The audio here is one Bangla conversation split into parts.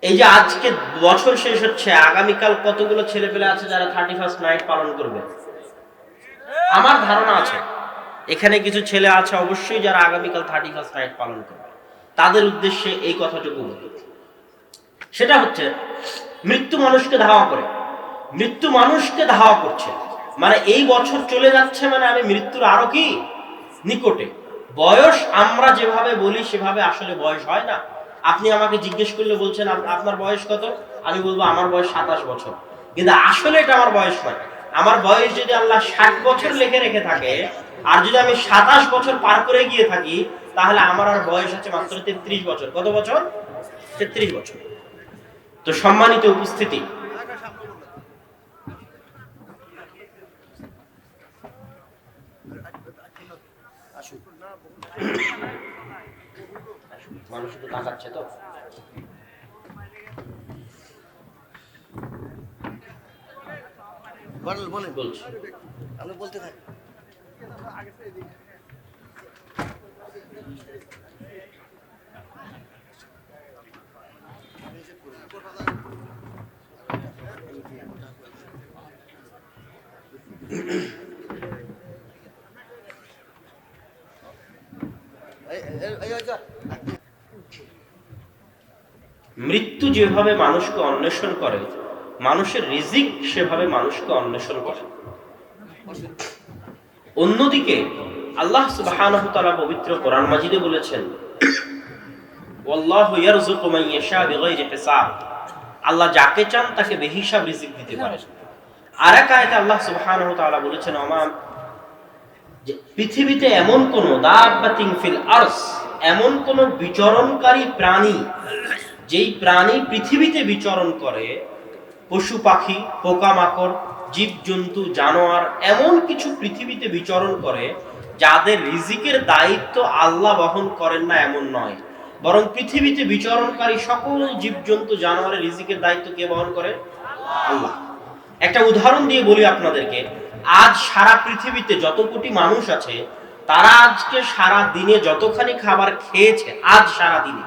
এই যে আজকে বছর শেষ হচ্ছে, আগামীকাল কতগুলো ছেলে পেলে আছে যারা 31st নাইট পালন করবে? আমার ধারণা আছে এখানে কিছু ছেলে আছে অবশ্যই যারা আগামীকাল 31st নাইট পালন করবে। তাদের উদ্দেশ্যে এই কথাটুকু বলি, সেটা হচ্ছে মৃত্যু মানুষকে ধাওয়া করে, মৃত্যু মানুষকে ধাওয়া করছে। মানে এই বছর চলে যাচ্ছে, মানে আমি মৃত্যুর আরো কি নিকটে। বয়স আমরা যেভাবে বলি সেভাবে আসলে বয়স হয় না। আপনি আমাকে জিজ্ঞেস করলে বলছেন আপনার বয়স কত, আমি বলবো আমার বয়স 27 বছর, কিন্তু আসলে এটা আমার বয়স নয়। আমার বয়স যদি আল্লাহ 60 বছর লিখে রেখে থাকে, আর যদি আমি 27 বছর পার করে গিয়ে থাকি, তাহলে আমার আর বয়স আছে মাত্র 33 বছর। কত বছর? 33 বছর। তো সম্মানিত উপস্থিতি, মানুষ তো তাকাচ্ছে, তো বলেন বলছি আপনি বলতে থাকেন। মৃত্যু যেভাবে মানুষকে অন্বেষণ করে, মানুষের রিজিক সেভাবে মানুষকে অন্বেষণ করে। অন্যদিকে আল্লাহ সুবহানাহু ওয়া তাআলা পবিত্র কোরআন মাজিদে বলেছেন, ওয়াল্লাহু ইয়ারযুকু মান ইয়াশা বিগাইরি হিসাব। আল্লাহ যাকে চান তাকে বেহিসাব রিজিক দিতে পারেন। আর এক আয়াতে আল্লাহ সুবহানাহু ওয়া তাআলা বলেছেন, যে পৃথিবীতে এমন কোন দাব্বাতিন ফিল আরস, এমন কোন বিচরণকারী প্রাণী, যেই প্রাণী পৃথিবীতে বিচরণ করে, পশু পাখি, পোকামাকড়, জীবজন্তু, জানোয়ার, এমন কিছু পৃথিবীতে বিচরণ করে যাদের রিজিকের দায়িত্ব আল্লাহ বহন করেন না, এমন নয়। বরং পৃথিবীতে বিচরণকারী সকল জীবজন্তু, জানোয়ারের রিজিকের দায়িত্ব কে বহন করে? আল্লাহ। একটা উদাহরণ দিয়ে বলি আপনাদেরকে, আজ সারা পৃথিবীতে যত কোটি মানুষ আছে, তারা আজকে সারা দিনে যতখানি খাবার খেয়েছে, আজ সারা দিনে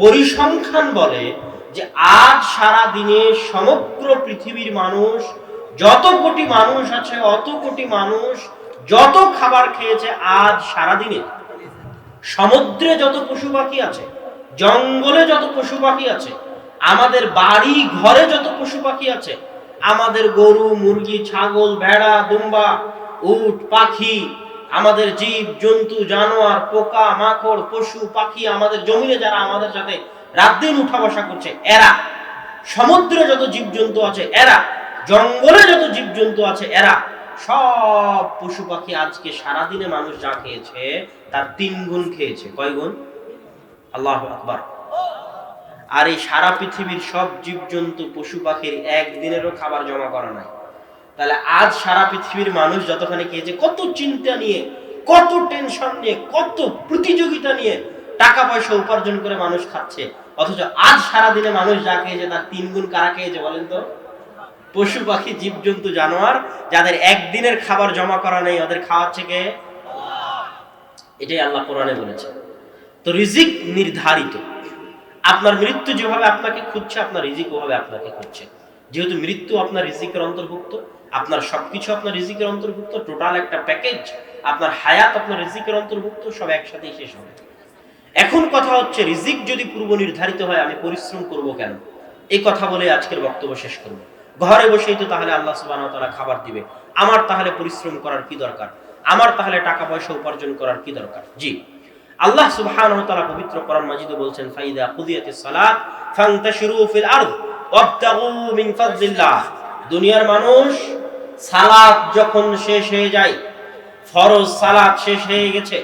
পরিসংখ্যান বলে যে আজ সারা দিনে সমগ্র পৃথিবীর মানুষ, যত কোটি মানুষ আছে, অত কোটি মানুষ যত খাবার খেয়েছে আজ সারা দিনে, সমুদ্রে যত পশু পাখি আছে, জঙ্গলে যত পশু পাখি আছে, আমাদের বাড়ি ঘরে যত পশু পাখি আছে, আমাদের গরু, মুরগি, ছাগল, ভেড়া, দুম্বা, উট, পাখি, আমাদের জীব জন্তু, জানোয়ার, পোকা মাকড়, পশু পাখি, আমাদের জমিনে যারা আমাদের সাথে রাত দিন উঠা বসা করছে এরা, সমুদ্রে যত জীবজন্তু আছে এরা, জঙ্গলে যত জীবজন্তু আছে এরা, সব পশু পাখি আজকে সারাদিনে মানুষ যা খেয়েছে তার 3 গুণ খেয়েছে। কয় গুণ? আল্লাহু আকবার। আর এই সারা পৃথিবীর সব জীবজন্তু, পশু পাখির একদিনেরও খাবার জমা করা নাই। তাহলে আজ সারা পৃথিবীর মানুষ যতখানি খেয়েছে, কত চিন্তা নিয়ে, কত টেনশন নিয়ে, কত প্রতিযোগিতা নিয়ে টাকা পয়সা উপার্জন করে মানুষ খাচ্ছে, অথচ আজ সারা দিনে মানুষ যা খেয়েছে তার 3 গুণ কারা খেয়েছে বলেন তো? পশু পাখি, জীবজন্তু, জানোয়ার, যাদের একদিনের খাবার জমা করা নেই, ওদের খাওয়াচ্ছে কে? এটাই আল্লাহ কোরআনে বলেছে। তো রিজিক নির্ধারিত। আপনার মৃত্যু যেভাবে আপনাকে খুঁজছে, আপনার রিজিক ওভাবে আপনাকে খুঁজছে। যেহেতু মৃত্যু আপনার রিজিকের অন্তর্ভুক্ত, আপনার সবকিছু আপনার রিজিকের অন্তর্ভুক্ত, টোটাল একটা প্যাকেজ, আপনার হায়াত আপনার রিজিকের অন্তর্ভুক্ত, সব একসাথেই শেষ হবে। এখন কথা হচ্ছে, রিজিক যদি পূর্ব নির্ধারিত হয়, আমি পরিশ্রম করব কেন? এই কথা বলে আজকের বক্তব্য শেষ করব। ঘরে বসেই তো তাহলে আল্লাহ সুবহানাহু ওয়া তাআলা খাবার দিবে, আমার তাহলে পরিশ্রম করার কি দরকার? আমার তাহলে টাকা পয়সা উপার্জন করার কি দরকার? জি, আল্লাহ সুবহানাহু ওয়া তাআলা পবিত্র কোরআন মাজিদে বলছেন, ফাইদা কুদিয়াতিস সালাত ফান্তাশিরু ফিল আরদ ওয়াবতাগু মিন ফাদলিল্লাহ। দুনিয়ার মানুষ, সালাত যখন শেষ হয়ে যায়, ফরজ সালাত শেষ হয়ে গেছে,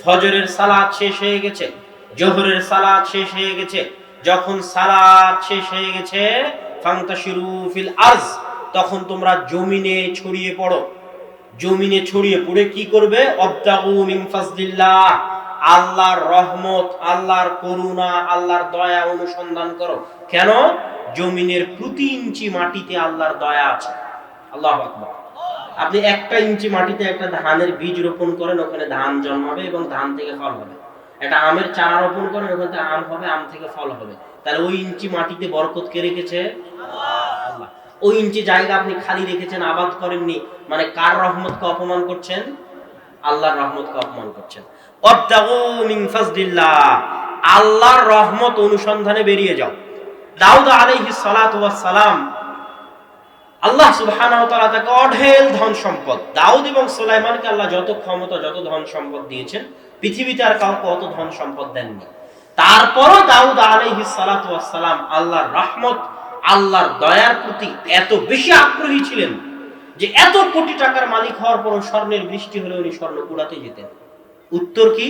ফজরের সালাত শেষ হয়ে গেছে, জোহরের সালাত শেষ হয়ে গেছে, যখন সালাত শেষ হয়ে গেছে, ফান্তাশিরু ফিল আরজ, তখন তোমরা জমিনে ছড়িয়ে পড়ো। জমিনে ছড়িয়ে পড়ে কি করবে? ওয়াবতাগু মিন ফাদলিল্লাহ, আল্লাহর রহমত, আল্লাহর করুণা, আল্লাহর দয়া অনুসন্ধান করো। কেন? জমিনের প্রতি ইঞ্চি মাটিতে আল্লাহর দয়া আছে। আল্লাহু আকবার। আপনি 1 ইঞ্চি মাটিতে একটা ধানের বীজ রোপণ করেন, ওখানে ধান জন্মাবে এবং ধান থেকে ফল হবে। একটা আমের চারা রোপণ করেন, ওখানে আম হবে, আম থেকে ফল হবে। তাহলে ওই ইঞ্চি মাটিতে বরকত কে রেখেছে? আল্লাহ। ওই ইঞ্চি জায়গা আপনি খালি রেখেছেন, আবাদ করেননি, মানে কার রহমতকে অপমান করছেন? আল্লাহর রহমতকে অপমান করছেন। ওয়াবতাগু মিন ফাজলিল্লাহ, আল্লাহর রহমত অনুসন্ধানে বেরিয়ে যাও। দাউদ আলাইহিস সালাতু ওয়াস সালাম, আল্লাহ সুবহানাহু ওয়া তাআলা তাকে অঢেল ধন সম্পদ, দাউদ এবং সুলাইমানকে আল্লাহ যত ক্ষমতা যত ধন সম্পদ দিয়েছেন, পৃথিবীতে আর কাউকে অত ধন সম্পদ দেননি। তারপরও দাউদ আলাইহিস সালাতু ওয়াস সালাম আল্লাহর রহমত, আল্লাহর দয়ার প্রতি এত বেশি আগ্রহী ছিলেন যে এত কোটি টাকার মালিক হওয়ার পরও স্বর্ণের বৃষ্টি হলে উনি স্বর্ণ কুড়াতে যেতেন। উত্তর কি?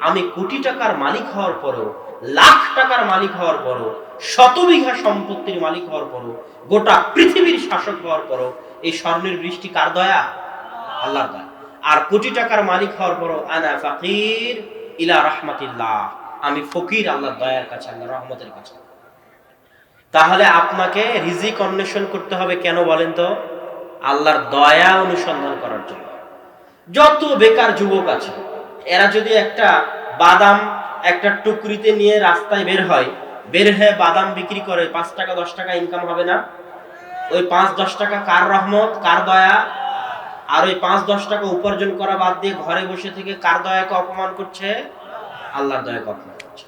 আমি কোটি টাকার মালিক হওয়ার পরও, লাখ টাকার মালিক হওয়ার পরও, শত বিঘা সম্পত্তির মালিক হওয়ার পরও, গোটা পৃথিবীর শাসক হওয়ার পরও এই স্বর্ণের বৃষ্টি কার দয়া? আল্লাহর দয়া। আর কোটি টাকার মালিক হওয়ার পরও আনা ফাকির ইলা রাহমাতিল্লাহ, আমি ফকির আল্লাহর দয়ার কাছে, আল্লাহর রহমতের কাছে। তাহলে আপনাকে রিজিক অন্বেষণ করতে হবে কেন বলেন তো? আল্লাহর দয়া অনুসন্ধান করার জন্য। যত বেকার যুবক আছে, এরা যদি একটা বাদাম একটা টুকরিতে নিয়ে রাস্তায় বের হয়, বের হয়ে বাদাম বিক্রি করে 5 টাকা 10 টাকা ইনকাম হবে না? ওই 5-10 টাকা কার রহমত, কার দয়া? আর ওই 5-10 টাকা উপার্জন করা বাদ দিয়ে ঘরে বসে থেকে কার দয়াকে অপমান করছে? আল্লাহর দয়াকে অপমান করছে।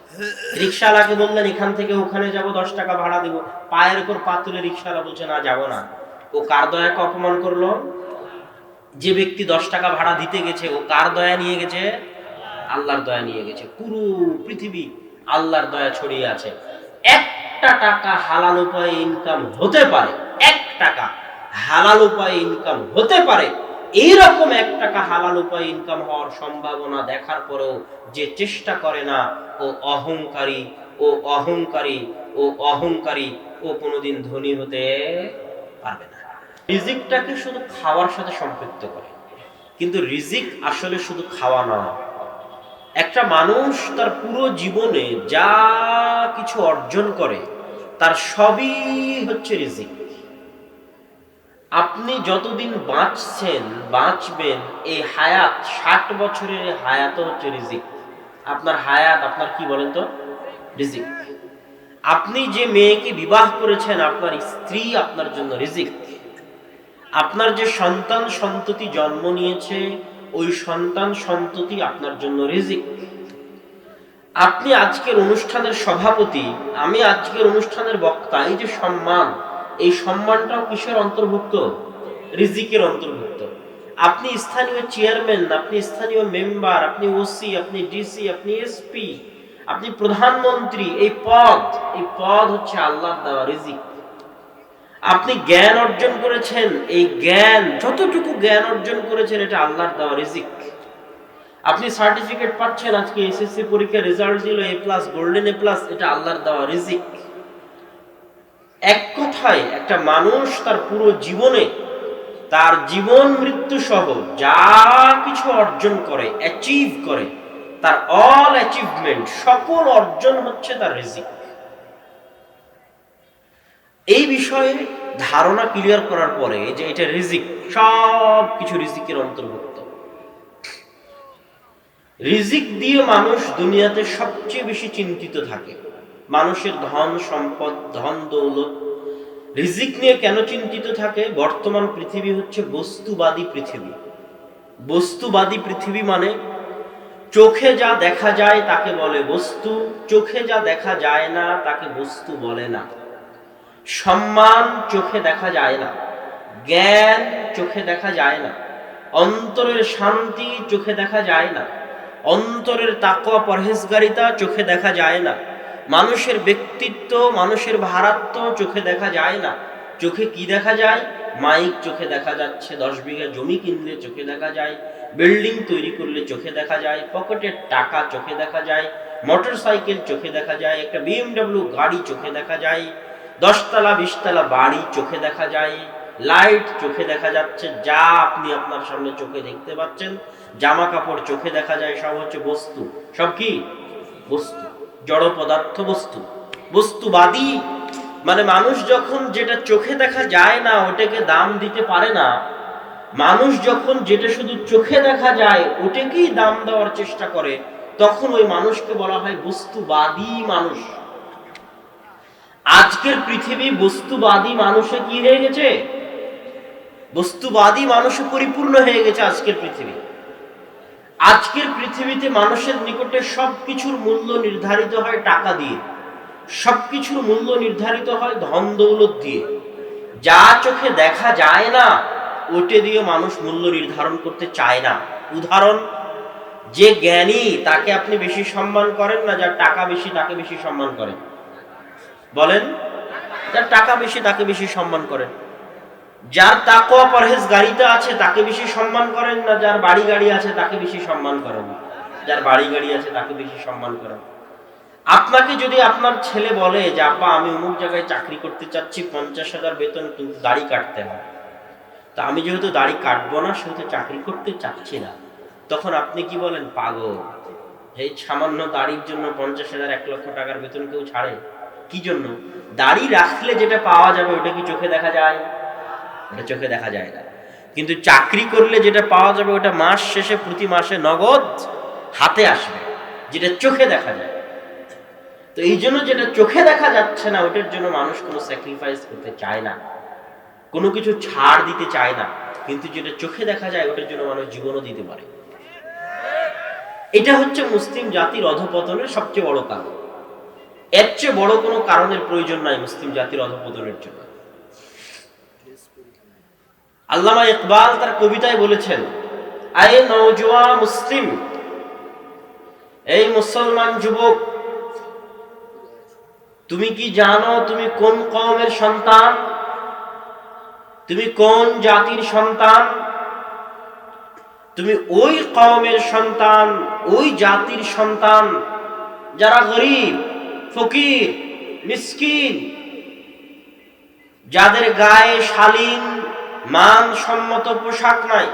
রিকশাওয়ালাকে বললেন এখান থেকে ওখানে যাব, 10 টাকা ভাড়া দেব, পায়ের উপর পা তুলে রিকশাওয়ালা বলছে না যাব না। ও কার দয়াকে অপমান করলো? যে ব্যক্তি 10 টাকা ভাড়া দিতে গেছে ও কার দয়া নিয়ে গেছে? আল্লাহর দয়া নিয়ে গেছে। পুরো পৃথিবী আল্লাহর দয়া ছড়িয়ে আছে। একটা টাকা হালাল উপায়ে ইনকাম হতে পারে, 1 টাকা হালাল উপায়ে ইনকাম হতে পারে, এইরকম 1 টাকা হালাল উপায়ে ইনকাম হওয়ার সম্ভাবনা দেখার পরেও যে চেষ্টা করে না, ও অহংকারী, ও অহংকারী, ও অহংকারী, ও কোনোদিন ধনী হতে পারবে না। রিজিকটাকে শুধু খাওয়ার সাথে সম্পৃক্ত করে, কিন্তু রিজিক আসলে শুধু খাওয়া নয়। একটা মানুষ তার পুরো জীবনে যা কিছু অর্জন করে তার সবই হচ্ছে রিজিক। আপনি যতদিন বাঁচবেন, এই হায়াত 60 বছরের হায়াত হচ্ছে রিজিক। আপনার হায়াত আপনার কি বলেন তো? রিজিক। আপনি যে মেয়েকে বিবাহ করেছেন, আপনার স্ত্রী আপনার জন্য রিজিক। আপনার যে সন্তান সন্ততি জন্ম নিয়েছে, ওই সন্তান সন্ততি আপনার জন্য রিজিক। আপনি আজকের অনুষ্ঠানের সভাপতি, আমি আজকের অনুষ্ঠানের বক্তা, এই যে সম্মান, এই সম্মানটাও কিসের অন্তর্ভুক্ত? রিজিকের অন্তর্ভুক্ত। আপনি স্থানীয় চেয়ারম্যান, আপনি স্থানীয় মেম্বার, আপনি ওসি, আপনি ডিসি, আপনি এসপি, আপনি প্রধানমন্ত্রী, এই পদ হচ্ছে আল্লাহর দেওয়া রিজিক। আপনি জ্ঞান অর্জন করেছেন, এই জ্ঞান যতটুকু জ্ঞান অর্জন করেছেন এটা আল্লাহর দেওয়া রিজিক। আপনি সার্টিফিকেট পাচ্ছেন, আজকে এসএসসি পরীক্ষার রেজাল্ট দিল A+, গোল্ডেন A+, এটা আল্লাহর দেওয়া রিজিক। এক কথায় একটা মানুষ তার পুরো জীবনে, তার জীবন মৃত্যু সহ যা কিছু অর্জন করে, অ্যাচিভ করে, তার অল অ্যাচিভমেন্ট, সকল অর্জন হচ্ছে তার রিজিক। এই বিষয়ে ধারণা ক্লিয়ার করার পরে যে এটা রিজিক, সব কিছু রিজিকের অন্তর্ভুক্ত। রিজিক দিয়ে মানুষ দুনিয়াতে সবচেয়ে বেশি চিন্তিত থাকে। মানুষের ধন সম্পদ, ধন দৌলত, রিজিক নিয়ে কেন চিন্তিত থাকে? বর্তমান পৃথিবী হচ্ছে বস্তুবাদী পৃথিবী। বস্তুবাদী পৃথিবী মানে চোখে যা দেখা যায় তাকে বলে বস্তু, চোখে যা দেখা যায় না তাকে বস্তু বলে না। সম্মান চোখে দেখা যায় না, জ্ঞান চোখে দেখা যায় না, অন্তরের শান্তি চোখে দেখা যায় না, অন্তরের তাকওয়া পরহেজগারিতা চোখে দেখা যায় না, মানুষের ব্যক্তিত্ব, মানুষের ভারাত্ব চোখে দেখা যায় না। চোখে কি দেখা যায়? মাইক চোখে দেখা যাচ্ছে, 10 বিঘা জমি কিনলে চোখে দেখা যায়, বিল্ডিং তৈরি করলে চোখে দেখা যায়, পকেটের টাকা চোখে দেখা যায়, মোটরসাইকেল চোখে দেখা যায়, একটা BMW গাড়ি চোখে দেখা যায়, 10 তলা 20 তলা বাড়ি চোখে দেখা যায়, লাইট চোখে দেখা যাচ্ছে, যা আপনি আপনার সামনে চোখে দেখতে পাচ্ছেন, জামা কাপড় চোখে দেখা যায়, সব হচ্ছে বস্তু। সব কি? বস্তু, জড় পদার্থ বস্তু। বস্তুবাদী মানে মানুষ যখন যেটা চোখে দেখা যায় না ওটাকে দাম দিতে পারে না, মানুষ যখন যেটা শুধু চোখে দেখা যায় ওটাকেই দাম দেওয়ার চেষ্টা করে, তখন ওই মানুষকে বলা হয় বস্তুবাদী মানুষ। আজকের পৃথিবী বস্তুবাদী মানুষে কি হয়ে গেছে? বস্তুবাদী মানুষে পরিপূর্ণ হয়ে গেছে আজকের পৃথিবী। আজকের পৃথিবীতে মানুষের নিকটে সবকিছুর মূল্য নির্ধারিত হয় টাকা দিয়ে, সবকিছুর মূল্য নির্ধারিত হয় ধন দৌলত দিয়ে। যা চোখে দেখা যায় না ওটে দিয়ে মানুষ মূল্য নির্ধারণ করতে চায় না। উদাহরণ, যে জ্ঞানী তাকে আপনি বেশি সম্মান করেন না যার টাকা বেশি তাকে বেশি সম্মান করেন? বলেন, যার টাকা বেশি তাকে বেশি সম্মান করেন। যার তাকওয়া পরহেজগারিতা আছে তাকে বেশি সম্মান করেন না যার বাড়ি গাড়ি আছে তাকে বেশি সম্মান করেন? যার বাড়ি গাড়ি আছে তাকে বেশি সম্মান করেন। আপনাকে যদি আপনার ছেলে বলে যে আব্বা আমি অমুক জায়গায় চাকরি করতে চাচ্ছি, 50,000 বেতন, কিন্তু দাড়ি কাটতে হবে, তা আমি যেহেতু দাড়ি কাটবো না সেহেতু চাকরি করতে চাচ্ছি না, তখন আপনি কি বলেন? পাগল, এই সামান্য দাড়ির জন্য 50,000 1,00,000 টাকার বেতন কেউ ছাড়ে? কি জন্য? দাড়ি রাখলে যেটা পাওয়া যাবে ওটা কি চোখে দেখা যায়? ওটা চোখে দেখা যায় না। কিন্তু চাকরি করলে যেটা পাওয়া যাবে ওটা মাস শেষে প্রতি মাসে নগদ হাতে আসবে, যেটা চোখে দেখা যায়। তো এই জন্য যেটা চোখে দেখা যাচ্ছে না ওটার জন্য মানুষ কোনো স্যাক্রিফাইস করতে চায় না, কোনো কিছু ছাড় দিতে চায় না। কিন্তু যেটা চোখে দেখা যায় ওটার জন্য মানুষ জীবনও দিতে পারে। এটা হচ্ছে মুসলিম জাতির অধঃপতনের সবচেয়ে বড় কারণ। এর চেয়ে বড় কোনো কারণের প্রয়োজন নাই মুসলিম জাতির অধঃপতনের জন্য। আল্লামা ইকবাল তার কবিতায় বলেছেন, আয়ে নওজোয়া মুসলিম, এই মুসলমান যুবক, তুমি কি জানো তুমি কোন কওমের সন্তান? তুমি কোন জাতির সন্তান? তুমি ওই কওমের সন্তান, ওই জাতির সন্তান যারা গরিব, ফকির, মিসকিন, যাদের গায়ে শালীন মানসম্মত পোশাক নাই,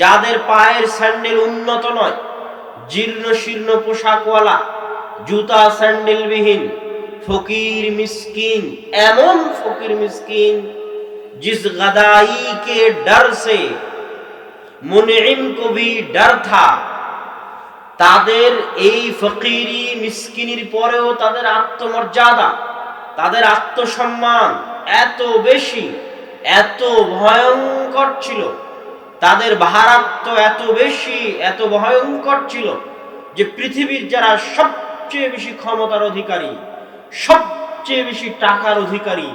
যাদের পায়ের স্যান্ডেল উন্নত নয়, জীর্ণ শীর্ণ পোশাকওয়ালা, জুতা স্যান্ডেলবিহীন ফকির মিসকিন। এমন ফকির মিসকিন जिस गदाई के डर से मुनइम को भी डर था, তাদের এই ফকিরি মিসকিনির পরেও তাদের আত্মমর্যাদা, তাদের আত্মসম্মান এত বেশি, এত ভয়ঙ্কর ছিল, তাদের ভারাত্ম এত বেশি, এত ভয়ঙ্কর ছিল যে পৃথিবীর যারা সবচেয়ে বেশি ক্ষমতার অধিকারী, সবচেয়ে বেশি টাকার অধিকারী,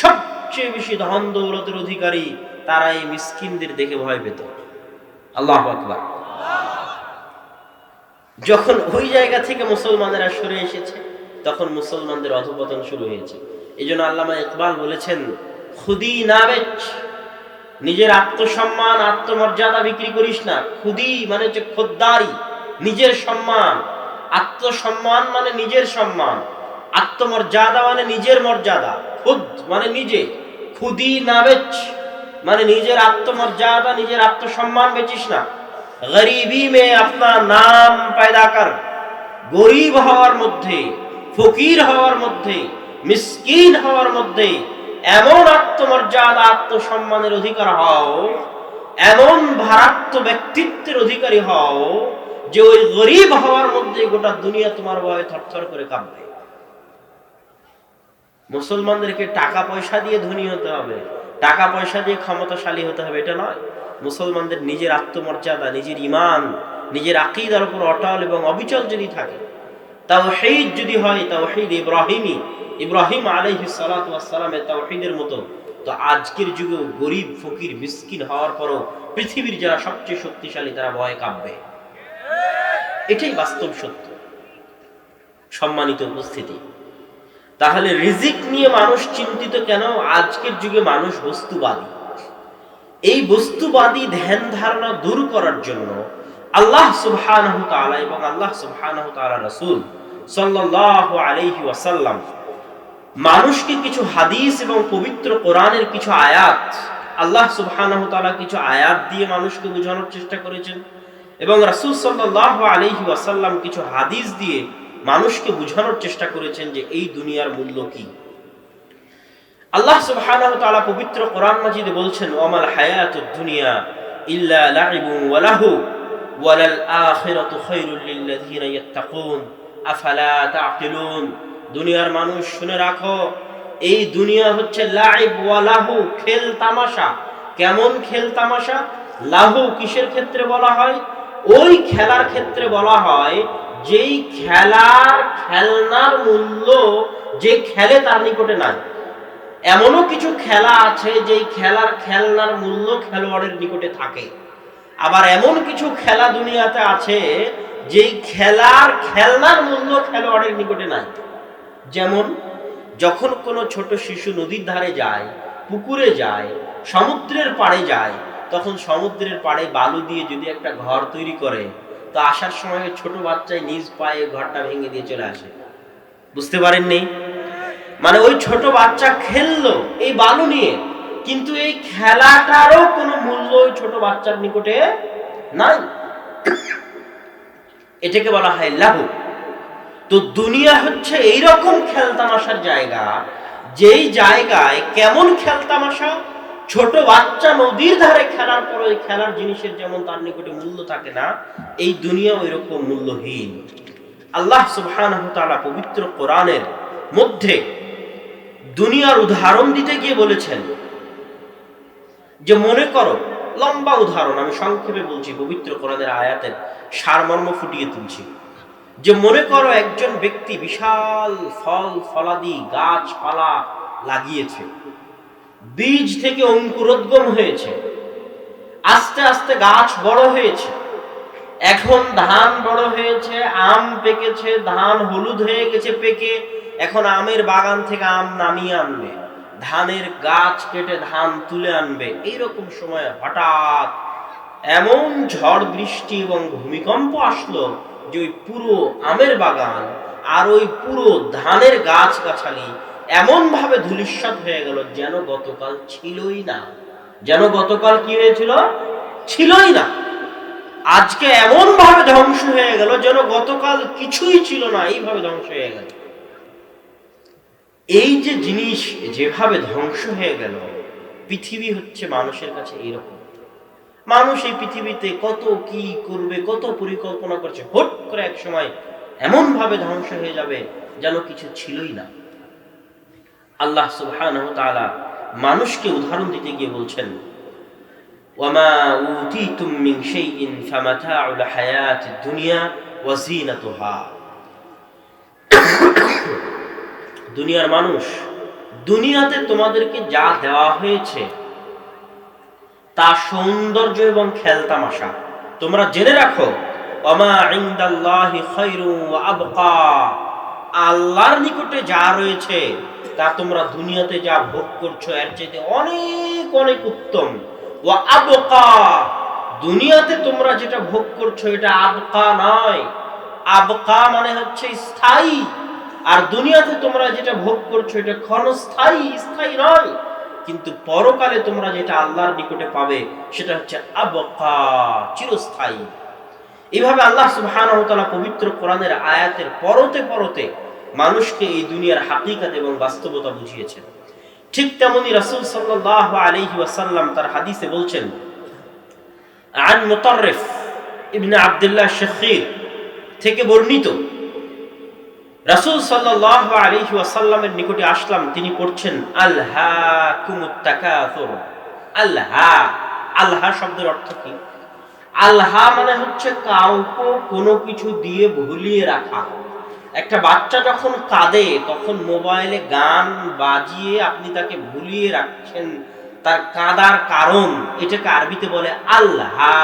সবচেয়ে বেশি ধন দৌলতের অধিকারী, তারা এই মিসকিনদের দেখে ভয় পেত। আল্লাহু আকবার। যখন ওই জায়গা থেকে মুসলমানেরা সরে এসেছে তখন মুসলমানদের অধঃপতন শুরু হয়েছে। এই জন্য আল্লামা ইকবাল বলেছেন, খুদি না বেচ, নিজের আত্মসম্মান আত্মমর্যাদা বিক্রি করিস না। খুদি মানে হচ্ছে খোদ্দারি, নিজের সম্মান। আত্মসম্মান মানে নিজের সম্মান, আত্মমর্যাদা মানে নিজের মর্যাদা। খুদ মানে নিজে, খুদি না বেচ মানে নিজের আত্মমর্যাদা নিজের আত্মসম্মান বেচিস না। গরিবি মে আপনা নাম পয়দা কর, গরিব হওয়ার মধ্যে, ফকির হওয়ার মধ্যে, মিসকিন হওয়ার মধ্যে এমন আত্মমর্যাদা আত্মসম্মানের অধিকার হও, এমন ভারাত্ম ব্যক্তিত্বের অধিকারী হও যে ওই গরিব হওয়ার মধ্যে গোটা দুনিয়া তোমার ভয়ে থরথর করে কাঁপবে। মুসলমানদেরকে টাকা পয়সা দিয়ে ধনী হতে হবে, টাকা পয়সা দিয়ে ক্ষমতাশালী হতে হবে এটা নয়। মুসলমানদের নিজের আত্মমর্যাদা, নিজের ঈমান, নিজের আকীদার উপর অটল এবং অবিচল যদি থাকে, তাওহীদ যদি হয়, তাওহীদ ইব্রাহিমী, ইব্রাহিম আলাইহিস সালাতু ওয়াস সালামের তাওহীদের মতো, তো আজকের যুগে গরিব ফকির মিসকিন হওয়ার পরও পৃথিবীর যারা সবচেয়ে শক্তিশালী তারা ভয়ে কাঁপবে। এটাই বাস্তব সত্য। সম্মানিত উপস্থিতি, তাহলে রিজিক নিয়ে মানুষ চিন্তিত কেন? আজকের যুগে মানুষ বস্তুবাদী। এই বস্তুবাদী ধ্যান ধারণা দূর করার জন্য আল্লাহ সুবহানাহু তাআলা এবং আল্লাহ সুবহানাহু তাআলা রাসূল সাল্লাল্লাহু আলাইহি ওয়াসাল্লাম মানুষকে কিছু হাদিস এবং পবিত্র কোরআনের কিছু আয়াত, আল্লাহ সুবহানাহু তাআলা কিছু আয়াত দিয়ে মানুষকে বোঝানোর চেষ্টা করেছেন এবং রাসূল সাল্লাল্লাহু আলাইহি ওয়াসাল্লাম কিছু হাদিস দিয়ে মানুষকে বোঝানোর চেষ্টা করেছেন যে এই দুনিয়ার মূল্য কি। আল্লাহ সুবহানাহু ওয়া তাআলা পবিত্র কোরআন মাজিদে বলছেন, ওয়ামাল হায়াতুদ দুনিয়া ইল্লা লাইবুন ওয়া লাহু ওয়ালাল আখিরাতু খায়রুল লিল্লাযিনা ইয়াত্তাকুন আফালা তা'কিলুন। দুনিয়ার মানুষ শুনে রাখো, এই দুনিয়া হচ্ছে লাইব ওয়া লাহু, খেল তামাশা। কেমন খেল তামাশা? লাহু কিসের ক্ষেত্রে বলা হয়? ওই খেলার ক্ষেত্রে বলা হয় যেই খেলার খেলনার মূল্য যে খেলে তার নিকটে নাই। এমনও কিছু খেলা আছে যেই খেলার খেলনার মূল্য খেলোয়াড়ের নিকটে থাকে। আবার এমন কিছু খেলা দুনিয়াতে আছে যেই খেলার খেলনার মূল্য খেলোয়াড়ের নিকটে নাই। যেমন যখন কোনো ছোট শিশু নদীর ধারে যায়, পুকুরে যায়, সমুদ্রের পাড়ে যায়, তখন সমুদ্রের পাড়ে বালু দিয়ে যদি একটা ঘর তৈরি করে, তো আসার সময় ছোট বাচ্চায় নিজ পায়ে ঘরটা ভেঙে দিয়ে চলে আসে। বুঝতে পারেননি? মানে ওই ছোট বাচ্চা খেললো এই বালু নিয়ে, কিন্তু এই খেলাটারও কোনো মূল্য ওই ছোট বাচ্চার নিকটে নাই। এটাকে বলা হয় লাহু। তো দুনিয়া হচ্ছে এইরকম খেলতামাশার জায়গা, যেই জায়গায় কেমন খেলতামাশা, ছোট বাচ্চা নদীর ধারে খেলার পরে খেলার জিনিসের যেমন তার নিকটে মূল্য থাকে না, এই দুনিয়া ওইরকম মূল্যহীন। আল্লাহ সুবহানাহু ওয়া তাআলা পবিত্র কোরআনের মধ্যে দুনিয়ার উদাহরণ দিতে গিয়ে বলেছেন যে মনে করো, লম্বা উদাহরণ আমি সংক্ষেপে বলছি, পবিত্র কোরআনের আয়াতের সারমর্ম ফুটিয়ে তুলছি, যে মনে করো একজন ব্যক্তি বিশাল ফল ফলাদি গাছপালা লাগিয়েছে, বীজ থেকে অঙ্কুরোদ্গম হয়েছে, আস্তে আস্তে গাছ বড় হয়েছে, এখন ধান বড় হয়েছে, আম পেকেছে, ধান হলুদ হয়ে গেছে পেকে, এখন আমের বাগান থেকে আম নামিয়ে আনবে, ধানের গাছ কেটে ধান তুলে আনবে। এইরকম সময় হঠাৎ এমন ঝড় বৃষ্টি এবং ভূমিকম্প আসলো যে ওই পুরো আমের বাগান আর ওই পুরো ধানের গাছ গাছালি এমন ভাবে ধূলিসাৎ হয়ে গেল যেন গতকাল ছিলই না। যেন গতকাল কি হয়েছিল? ছিলই না। আজকে এমন ভাবে ধ্বংস হয়ে গেল যেন গতকাল কিছুই ছিল না, এইভাবে ধ্বংস হয়ে গেল। এই যে জিনিস যেভাবে ধ্বংস হয়ে গেল, পৃথিবী হচ্ছে মানুষের কাছে এইরকম। মানুষ এই পৃথিবীতে কত কি করবে, কত পরিকল্পনা করছে, হুট করে এক সময় এমন ভাবে ধ্বংস হয়ে যাবে যেন কিছু ছিলই না। আল্লাহ সুবহানাহু ওয়া তাআলা মানুষকে উদাহরণ দিতে গিয়ে বলছেন, ওয়ামা উতিতুম মিন শাইইন ফামাতাউল হায়াতিদ দুনিয়া ওয়া যিনাতুহা। দুনিয়ার মানুষ, দুনিয়াতে তোমাদেরকে যা দেওয়া হয়েছে তা সৌন্দর্য এবং খেলতামাশা। তোমরা জেনে রাখো, ওয়ামা ইনদাল্লাহি খায়রুন ওয়া আবকা, আল্লাহর নিকটে যা রয়েছে তা তোমরা দুনিয়াতে যা ভোগ করছো এর চাইতে অনেক অনেক উত্তম। ওয়া আবকা, দুনিয়াতে তোমরা যেটা ভোগ করছো এটা আবকা নয়। আবকা মানে হচ্ছে স্থায়ী, আর দুনিয়াতে তোমরা যেটা ভোগ করছো এটা ক্ষণস্থায়ী, স্থায়ী নয়। কিন্তু পরকালে তোমরা যেটা আল্লাহর নিকটে পাবে সেটা হচ্ছে আবকা, চিরস্থায়ী। এইভাবে আল্লাহ সুবহানাহু ওয়া তাআলা পবিত্র কোরআনের আয়াতের পরতে পরতে মানুষকে এই দুনিয়ার হাকিকত এবং বাস্তবতা বুঝিয়েছেন। ঠিক তেমনি রাসূল সাল্লাল্লাহু আলাইহি ওয়াসাল্লাম তার হাদিসে বলছেন, আন মুতাররিফ ইবনে আব্দুল্লাহ শাখীর থেকে বর্ণিত, রাসূল সাল্লাল্লাহু আলাইহি ওয়াসাল্লামের নিকটে আসলাম, তিনি পড়ছেন আলহাকুমুত তাকাসুর। আলহা, আলহা শব্দের অর্থ কি? আলহা মানে হচ্ছে কাউকে কোনো কিছু দিয়ে ভুলিয়ে রাখা। একটা বাচ্চা যখন কাঁদে তখন মোবাইলে গান বাজিয়ে আপনি তাকে ভুলিয়ে রাখছেন তার কাঁদার কারণ, এটাকে আরবিতে বলে আলহা।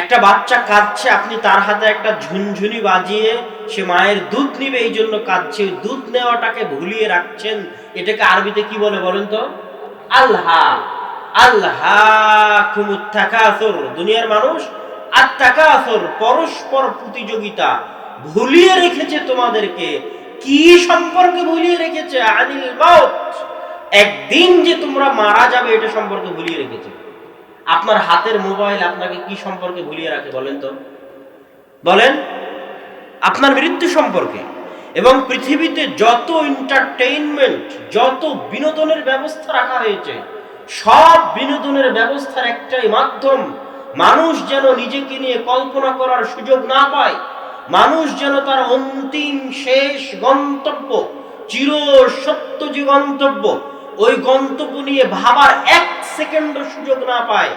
একটা বাচ্চা কাঁদছে, আপনি তার হাতে একটা ঝুনঝুনি বাজিয়ে সে মায়ের দুধ নিবে এই জন্য কাঁদছে, দুধ নেওয়াটাকে ভুলিয়ে রাখছেন, এটাকে আরবিতে কি বলে বলেন তো? আলহা। আলহাকুমুত তাকাসুর, দুনিয়ার মানুষ আত-তাকাসুর, পরস্পর প্রতিযোগিতা, ভুলিয়ে রেখেছে তোমাদেরকে। কি সম্পর্কে ভুলিয়ে রেখেছে? আনিল মাউত, একদিন যে তোমরা মারা যাবে এটা সম্পর্কে ভুলিয়ে রেখেছে। আপনার হাতের মোবাইল আপনাকে কি সম্পর্কে ভুলিয়ে রাখে বলেন তো? বলেন, আপনার মৃত্যু সম্পর্কে। এবং পৃথিবীতে যত এন্টারটেইনমেন্ট, যত বিনোদনের ব্যবস্থা রাখা হয়েছে, সব বিনোদনের ব্যবস্থার একটাই মাধ্যম, মানুষ যেন নিজেকে নিয়ে কল্পনা করার সুযোগ না পায়, মানুষ যেন তার অন্তিম শেষ গন্তব্য চির সত্য যে গন্তব্য, ওই গন্তব্য নিয়ে ভাবার 1 সেকেন্ডও সুযোগ না পায়,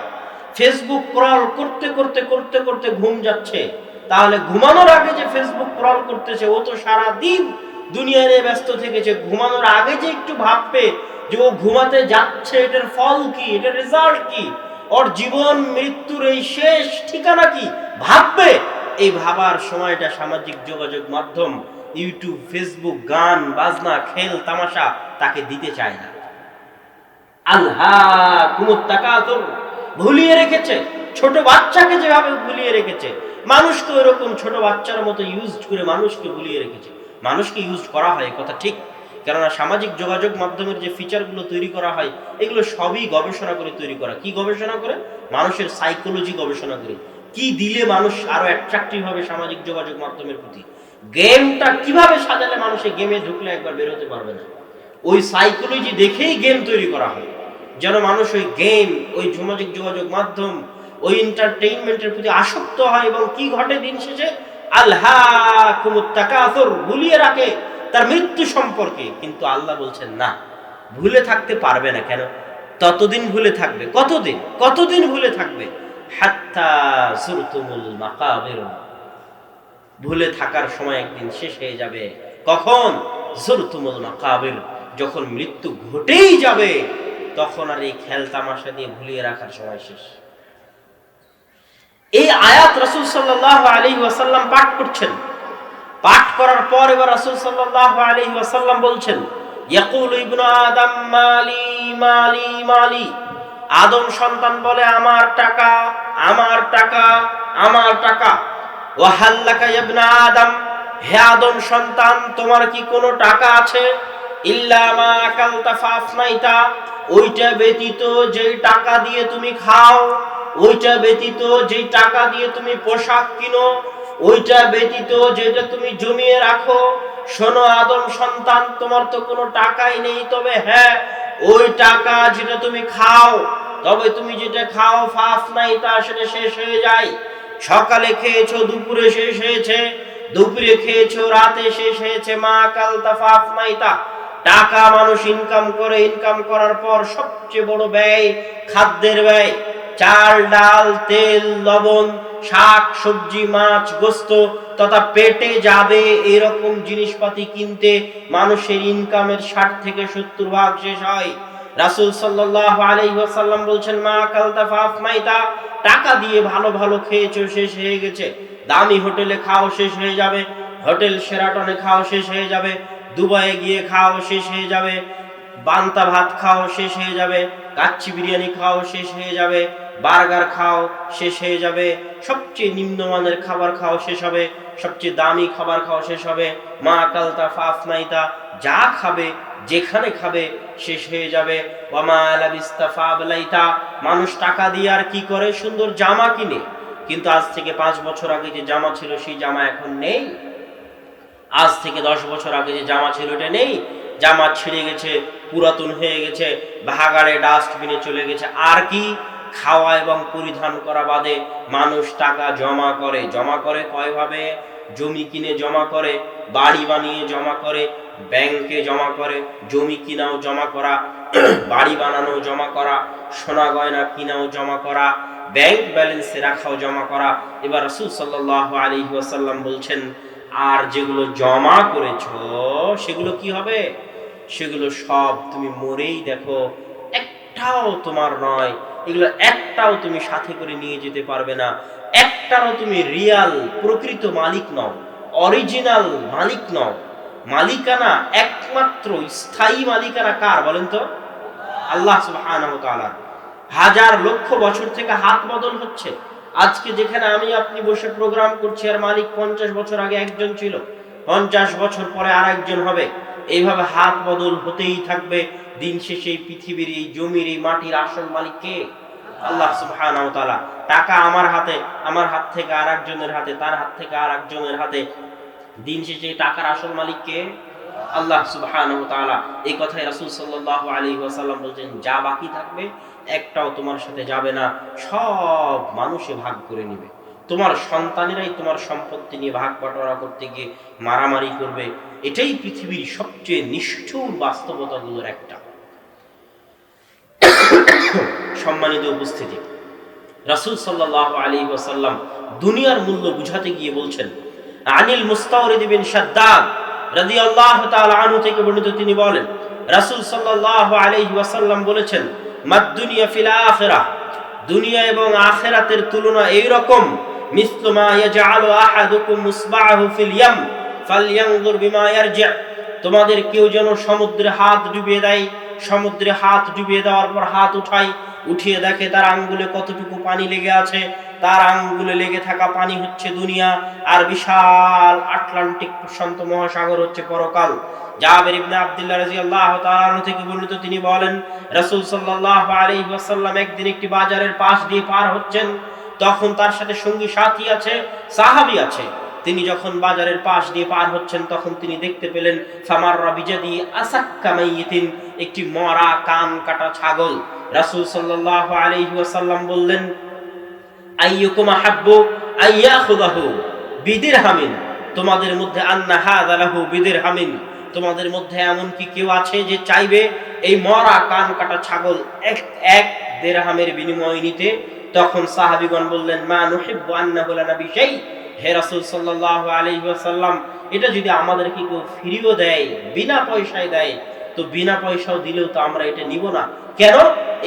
ফেসবুক স্ক্রল করতে করতে করতে করতে ঘুম যাচ্ছে, তাহলে ঘুমানোর আগে যে ফেসবুক স্ক্রল করতেছে, ও তো সারা দিন দুনিয়া নিয়ে ব্যস্ত থেকেছে। ঘুমানোর আগে যে একটু ভাববে যে ও ঘুমাতে যাচ্ছে, এটার ফল কি, এটার রেজাল্ট কি, ওর জীবন মৃত্যুর এই শেষ ঠিকানা কি, ভাববে। এই ভাবার সময়টা সামাজিক যোগাযোগ মাধ্যম, ইউটিউব, ফেসবুক, গান বাজনা, খেল তামাশা তাকে দিতে চায় না। আলহাকুমুত তাকাতুর, ভুলিয়ে রেখেছে। ছোট বাচ্চাকে যেভাবে ভুলিয়ে রেখেছে, মানুষকে এরকম ছোট বাচ্চার মতো ইউজ করে মানুষকে ভুলিয়ে রেখেছে। মানুষকে ইউজ করা হয়, কথা ঠিক, কেননা সামাজিক যোগাযোগ মাধ্যমের যে ফিচারগুলো তৈরি করা হয়, এগুলো সবই গবেষণা করে তৈরি করা। কি গবেষণা করে? মানুষের সাইকোলজি গবেষণা করে, কি দিলে মানুষ আরো অ্যাট্রাকটিভ হবে সামাজিক যোগাযোগ মাধ্যমের প্রতি, গেমটা কিভাবে সাজালে মানুষে গেমে ঢুকলে একবার বেরোতে পারবে না, ওই সাইকোলজি দেখেই গেম তৈরি করা হয়, যেন মানুষ ওই গেম, ওই সামাজিক যোগাযোগ মাধ্যম, ওই এন্টারটেইনমেন্টের প্রতি আসক্ত হয়। এবং কি ঘটে দিন শেষে? আলহাকুমুত তাকাসুর, ভুলিয়ে রাখে তার মৃত্যু সম্পর্কে। কিন্তু আল্লাহ বলছেন না, ভুলে থাকতে পারবে না। কেন? ততদিন ভুলে থাকবে। কতদিন? কতদিন ভুলে থাকবে? হাত্তা যুরতুমুল মাকাবির, ভুলে থাকার সময় একদিন শেষ হয়ে যাবে। কখন? যুরতুমুল মাকাবির, যখন মৃত্যু ঘটেই যাবে, তখন আর এই খেল তামাশা দিয়ে ভুলিয়ে রাখার সময় শেষ। এই আয়াত রাসূল সাল্লাল্লাহু আলাইহি ওয়াসাল্লাম পাঠ করছেন। পাঠ করার পর এবার রাসূল সাল্লাল্লাহু আলাইহি ওয়াসাল্লাম বলছেন, ইয়াকুলু ইবনু আদম মালি মালি মালি, আদম সন্তান বলে আমার টাকা, আমার টাকা, আমার টাকা। ওয়া হাল্লাকা ইবনু আদম, হে আদম সন্তান, তোমার কি কোনো টাকা আছে? ইল্লা মা আকালতা ফাফনাইতা, ওইটা ব্যতীত যেই টাকা দিয়ে তুমি খাও, ওইটা ব্যতীত যেই টাকা দিয়ে তুমি পোশাক কিনো, ওইটা ব্যতীত যেটা তুমি জমিয়ে রাখো। শোনো আদম সন্তান, তোমার তো কোনো টাকাই নেই, তবে হ্যাঁ, ওই টাকা যেটা তুমি খাও, তবে তুমি যেটা খাও ফাফনাইতা, সেটা শেষ হয়ে যায়। সকালে খেয়েছো, দুপুরে শেষ হয়েছে, দুপুরে খেয়েছো, রাতে শেষ হয়েছে। মা কালতা ফাফনাইতা, টাকা মানুষ ইনকাম করে, ইনকাম করার পর সবচেয়ে বড় ব্যয় খাদ্যের ব্যয়। চাল, ডাল, তেল, লবণ, শাক সবজি, মাছ, গোস্ত তথা পেটে যাবে এরকম জিনিসপাতি কিনতে মানুষের ইনকামের 60 থেকে 70 ভাগ শেষ হয়। রাসূল সাল্লাল্লাহু আলাইহি ওয়াসাল্লাম বলছেন, মা কালতা ফাফনাইতা, টাকা দিয়ে ভালো ভালো খেয়েছো, শেষ হয়ে গেছে। দামি হোটেলে খাও, শেষ হয়ে যাবে। হোটেল শেরাটনে খাও, শেষ হয়ে যাবে। দুবাইয়ে গিয়ে খাও, শেষ হয়ে যাবে। বান্তা ভাত খাও, শেষ হয়ে যাবে। কাচ্চি বিরিয়ানি খাও, শেষ হয়ে যাবে। বার্গার খাও, শেষ হয়ে যাবে। সবচেয়ে নিম্নমানের খাবার খাও, শেষ হবে। সবচেয়ে দামি খাবার খাও, শেষ হবে। মা কালতা ফাফনাইতা, যা খাবে যেখানে খাবে শেষ হয়ে যাবে। ওয়ামা লাবিস্তা ফাবলাইতা, মানুষ টাকা দিয়ে আর কি করে? সুন্দর জামা কিনে, কিন্তু আজ থেকে 5 বছর আগে যে জামা ছিল সেই জামা এখন নেই। আজ থেকে 10 বছর আগে যে জামা ছিল এটা নেই। জামা ছিঁড়ে গেছে, পুরাতন হয়ে গেছে, ভাগাড়ে ডাস্টবিনে চলে গেছে। আর কি? খাওয়া এবং পরিধান করা বাদে মানুষ টাকা জমা করে। জমা করে কয়ভাবে? জমি কিনে জমা করে, বাড়ি বানিয়ে জমা করে, ব্যাংকে জমা করে। জমি কিনাও জমা করা, বাড়ি বানানো জমা করা, সোনা গয়না কিনাও জমা করা, ব্যাংক ব্যালেন্সে রাখাও জমা করা। এবার রাসূল সাল্লাল্লাহু আলাইহি ওয়াসাল্লাম বলছেন, আর যেগুলো জমা করেছো সেগুলো কি হবে? সেগুলো সব তুমি মরেই দেখো, একটাও তোমার নয়। এগুলো একটাও তুমি সাথে করে নিয়ে যেতে পারবে না। একটারও তুমি রিয়াল প্রকৃত মালিক নও, অরিজিনাল মালিক নও। মালিকানা একমাত্র স্থায়ী মালিকানা কার বলেন তো? আল্লাহ সুবহানাহু ওয়া তাআলা। হাজার লক্ষ বছর থেকে হাত বদল হচ্ছে। আজকে যেখানে আমি আপনি বসে প্রোগ্রাম করছি, আর মালিক 50 বছর আগে একজন ছিল, 50 বছর পরে আরেকজন হবে। এইভাবে হাত বদল হতেই থাকবে। দিন শেষে এই পৃথিবীর, এই জমির, এই মাটির আসল মালিক কে? আল্লাহ সুবহানাহু ওয়া তাআলা। টাকা আমার হাতে, আমার হাত থেকে আরেকজনের হাতে, তার হাত থেকে আরেকজনের হাতে। দিন শেষে টাকার আসল মালিক কে? আল্লাহ সুবহানাহু ওয়া তাআলা। এই কথাই রাসূল সাল্লাল্লাহু আলাইহি ওয়াসাল্লাম বলেন, যা বাকি থাকবে একটাও তোমার সাথে যাবে না, সব মানুষে ভাগ করে নেবে। তোমার সন্তানেরাই তোমার সম্পত্তি নিয়ে ভাগ বাটোয়ারা করতে গিয়ে মারামারি করবে। এটাই পৃথিবীর সবচেয়ে নিষ্ঠুর বাস্তবতাগুলোর একটা। সম্মানিত উপস্থিতি, রাসূল সাল্লাল্লাহু আলাইহি ওয়াসাল্লাম দুনিয়ার মূল্য বুঝাতে গিয়ে বলছেন, আনিল মুস্তাওরিদ বিন শাদ্দাদ রাদিয়াল্লাহু তাআলা আনহু থেকে বর্ণিত, তিনি বলেন রাসূল সাল্লাল্লাহু আলাইহি ওয়াসাল্লাম বলেছেন, মাদ দুনিয়া ফিল আখিরাহ, দুনিয়া এবং আখিরাতের তুলনা এই রকম, মিসলু মা ইয়াজআলু আহাদুকুম মুসবাহু ফিল ইয়াম ফালইয়ানজুর বিমা ইয়ারজি, তোমাদের কেউ যেন সমুদ্রে হাত ডুবিয়ে দেয়, সমুদ্রে হাত ডুবিয়ে দেওয়ার পর হাত উঠিয়ে দেখে তার আঙ্গুলে কতটুকু পানি লেগে আছে, তার আঙ্গুলে লেগে থাকা পানি হচ্ছে দুনিয়া, আর বিশাল আটলান্টিক প্রশান্ত মহাসাগর হচ্ছে পরকাল। জাবের ইবনে আব্দুল্লাহ রাদিয়াল্লাহু তাআলা আনহু থেকে বর্ণিত, তিনি বলেন রাসূল সাল্লাল্লাহু আলাইহি ওয়াসাল্লাম একদিন একটি বাজারের পাশ দিয়ে পার হচ্ছেন, তখন তার সাথে সঙ্গী সাথী আছে, সাহাবী আছে। তিনি যখন বাজারের পাশ দিয়ে পার হচ্ছেন তখন তিনি দেখতে পেলেন ফামাররা বিজাদি আসাক্কা মাইয়িতিন, একটি মরা কান কাটা ছাগল। রাসূল সাল্লাল্লাহু আলাইহি ওয়াসাল্লাম বললেন, আইয়ুকুম আহাব্বু আইয়াখুযাহু বিদিরহামিন, তোমাদের মধ্যে আন্না হাযা লাহু বিদিরহামিন, তোমাদের মধ্যে এমন কি কেউ আছে যে চাইবে এই মরা কান কাটা ছাগল এক দিরহামের বিনিময়ে নিতে? তখন সাহাবীগণ বললেন, মা নুহিব্বু আন্নাহু লানা বিশাই, হে রাসূল সাল্লাল্লাহু আলাইহি ওয়াসাল্লাম, এটা যদি আমাদেরকে কেউ ফ্রিও দেয়, বিনা পয়সায় দেয়, তো বিনা পয়সাও দিলেও তো আমরা এটা নিব না। কেন?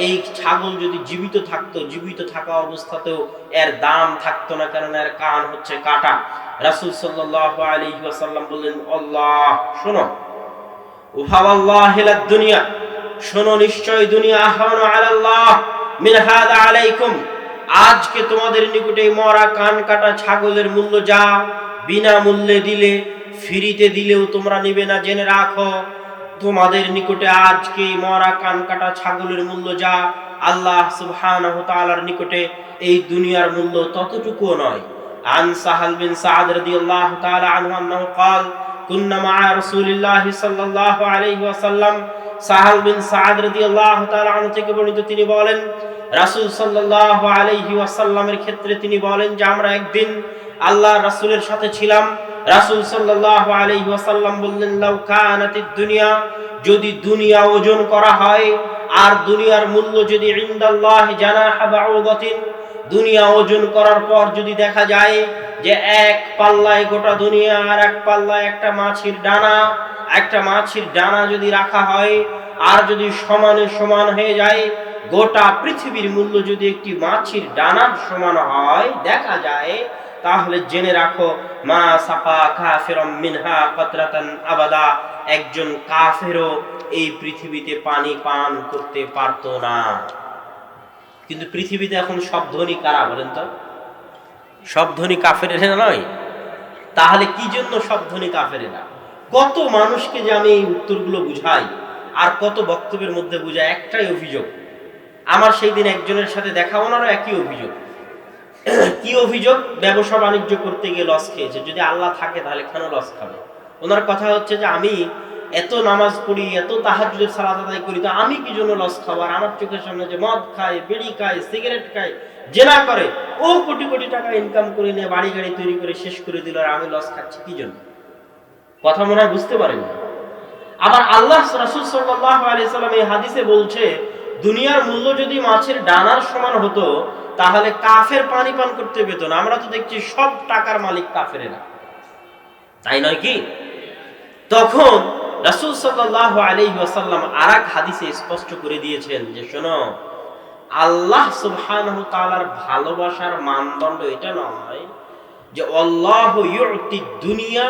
এই ছাগল যদি জীবিত থাকতো, জীবিত থাকা অবস্থাতেও এর দাম থাকতো না, কারণ এর কান হচ্ছে কাটা। রাসূল সাল্লাল্লাহু আলাইহি ওয়াসাল্লাম বললেন, আল্লাহ শোনো, ওয়াল্লাহি লাদ দুনিয়া, শোনো নিশ্চয় দুনিয়া আহওয়ানু আলাল্লাহ মিন হাদা আলাইকুম, আজকে তোমাদের নিকটে মরা কান কাটা ছাগলের মূল্য যা, বিনা মূল্যে দিলে, ফ্রিতে দিলেও তোমরা নিবে না, জেনে রাখো তোমাদের নিকটে আজকে মরা কান কাটা ছাগলের মূল্য যা, আল্লাহ সুবহানাহু ওয়া তাআলার নিকটে এই দুনিয়ার মূল্য ততটুকুও নয়। আন সাহাল বিন সাদ রাদিয়াল্লাহু তাআলা আনহু আন্নাহু قال কুন্না মা রাসূলিল্লাহি সাল্লাল্লাহু আলাইহি ওয়াসাল্লাম, সাহাল বিন সাদ রাদিয়াল্লাহু তাআলা আনহু থেকে বর্ণিত, তিনি বলেন রাসূল সাল্লাল্লাহু আলাইহি ওয়াসাল্লামের ক্ষেত্রে তিনি বলেন যে আমরা একদিন আল্লাহর রাসূলের সাথে ছিলাম। রাসূল সাল্লাল্লাহু আলাইহি ওয়াসাল্লাম বললেন, লাউ কানাতিদ দুনিয়া, যদি দুনিয়া ওজন করা হয় আর দুনিয়ার মূল্য যদি ইনদাল্লাহি জানাহা বাউদাতিন, দুনিয়া ওজন করার পর যদি দেখা যায় যে এক পাল্লায় গোটা দুনিয়া আর এক পাল্লায় একটা মাছির ডানা, একটা মাছির ডানা যদি রাখা হয় আর যদি সমানে সমান হয়ে যায়, গোটা পৃথিবীর মূল্য যদি একটি মাছির ডানার সমান হয় দেখা যায়, তাহলে জেনে রাখো মা সাফা কাফিরুম মিনহা কাতরাতান আবাদা, একজন কাফেরও এই পৃথিবীতে পানি পান করতে পারতো না। কিন্তু পৃথিবীতে এখন সব ধনী কারা বলেন তো? সব ধনী কাফেরেরা নয়। তাহলে কি জন্য সব ধনী কাফেরেরা? কত মানুষকে যে আমি এই উত্তরগুলো বুঝাই আর কত বক্তব্যের মধ্যে বুঝাই, একটাই অভিযোগ। আমার সেই দিন একজনের সাথে দেখা, ওনারও একই অভিযোগ। কি অভিযোগ? ব্যবসা বাণিজ্য করতে গিয়ে লস খেয়েছে। যদি আল্লাহ থাকে তাহলে কেন লস খাবে? ওনার কথা হচ্ছে যে আমি এত নামাজ পড়ি, এত তাহাজ্জুদের সালাত আদায় করি, তো আমি কি জন্য লস খাবো? আর আমার চোখের সামনে যে মদ খায়, বিড়ি খায়, সিগারেট খায়, জেনা করে, ও কোটি কোটি টাকা ইনকাম করে নিয়ে বাড়ি গাড়ি তৈরি করে শেষ করে দিল, আর আমি লস খাচ্ছি কি জন্য? কথা মনে হয় বুঝতে পারেন। আবার আল্লাহ রাসূল সাল্লাল্লাহু আলাইহি সাল্লাম এই হাদিসে বলছে, দুনিয়ার মূল্য যদি মাছের ডানার সমান হতো তাহলে কাফের পানি পান করতে পেত না। আমরা তো দেখছি সব টাকার মালিক কাফেরেরা, তাই নয় কি? তখন রাসূল সাল্লাল্লাহু আলাইহি ওয়াসাল্লাম আরেক হাদিসে স্পষ্ট করে দিয়েছেন যে শোনো, আল্লাহ সুবহানাহু ওয়া তাআলার ভালোবাসার মানদণ্ড এটা নয় যে আল্লাহু ইউতি দুনিয়া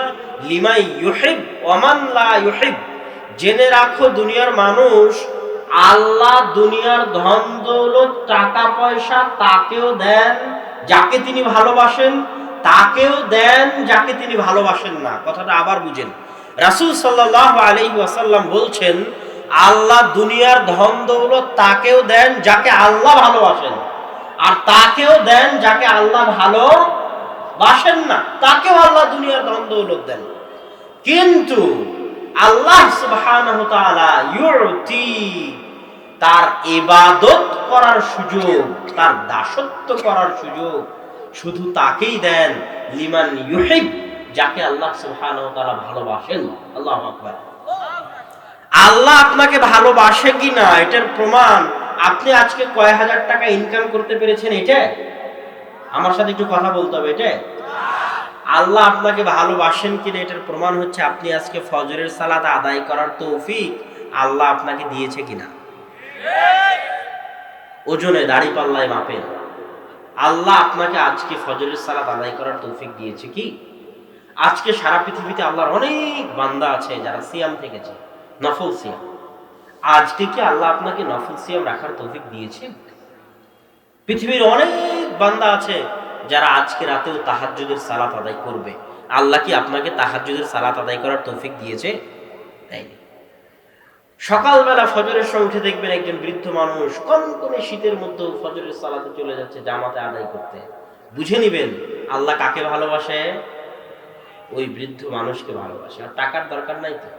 লিমান ইউহিব ওয়া মান লা ইউহিব। জেনে রাখো দুনিয়ার মানুষ, আল্লাহ দুনিয়ার ধন দৌলত টাকা পয়সা তাকেও দেন যাকে তিনি ভালোবাসেন, তাকেও দেন যাকে তিনি ভালোবাসেন না। কথাটা আবার বুঝেন। রাসূল সাল্লাল্লাহু আলাইহি ওয়াসাল্লাম বলছেন, আল্লাহ দুনিয়ার ধন দৌলত তাকেও দেন যাকে আল্লাহ ভালোবাসেন, আর তাকেও দেন যাকে আল্লাহ ভালোবাসেন না, তাকেও আল্লাহ দুনিয়ার ধন দৌলত দেন। কিন্তু আল্লাহ সুবহানাহু ওয়া তাআলা ইউতি, তার ইবাদত করার সুযোগ, তার দাসত্ব করার সুযোগ শুধু তাকেই দেন লিমান ইউহিব, যাকে আল্লাহ সুবহানাহু ওয়া তাআলা ভালোবাসেন। আল্লাহু আকবার। আল্লাহ আপনাকে ভালোবাসে কিনা এটার প্রমাণ আপনি আজকে কয় হাজার টাকা ইনকাম করতে পেরেছেন, এটা আমার সাথে একটু কথা বলতে হবে। এটা আল্লাহ আপনাকে ভালোবাসেন কিনা এটার প্রমাণ হচ্ছে আপনি আজকে ফজরের সালাত আদায় করার তৌফিক আল্লাহ আপনাকে দিয়েছে কিনা। ওজনে দাড়ি পাল্লায় মাপেন, আল্লাহ আপনাকে আজকে ফজরের সালাত আদায় করার তৌফিক দিয়েছে কি? আজকে সারা পৃথিবীতে আল্লাহর অনেক বান্দা আছে যারা সিয়াম থেকেছে, নফল সিয়াম। আজকে কি আল্লাহ আপনাকে নফল সিয়াম রাখার তৌফিক দিয়েছেন? পৃথিবীর অনেক বান্দা আছে যারা আজকে রাতেও তাহাজ্জুদের সালাত আদায় করবে। আল্লাহ কি আপনাকে তাহাজ্জুদের সালাত আদায় করার তৌফিক দিয়েছে? দেয়নি। সকালবেলা ফজরের সময় উঠে দেখবেন একজন বৃদ্ধ মানুষ কনকনে শীতের মধ্যে ফজরের সালাতে চলে যাচ্ছে জামাতে আদায় করতে। বুঝে নিবেন আল্লাহ কাকে ভালোবাসে? ওই বৃদ্ধ মানুষকে ভালোবাসে। আর টাকার দরকার নাই তো।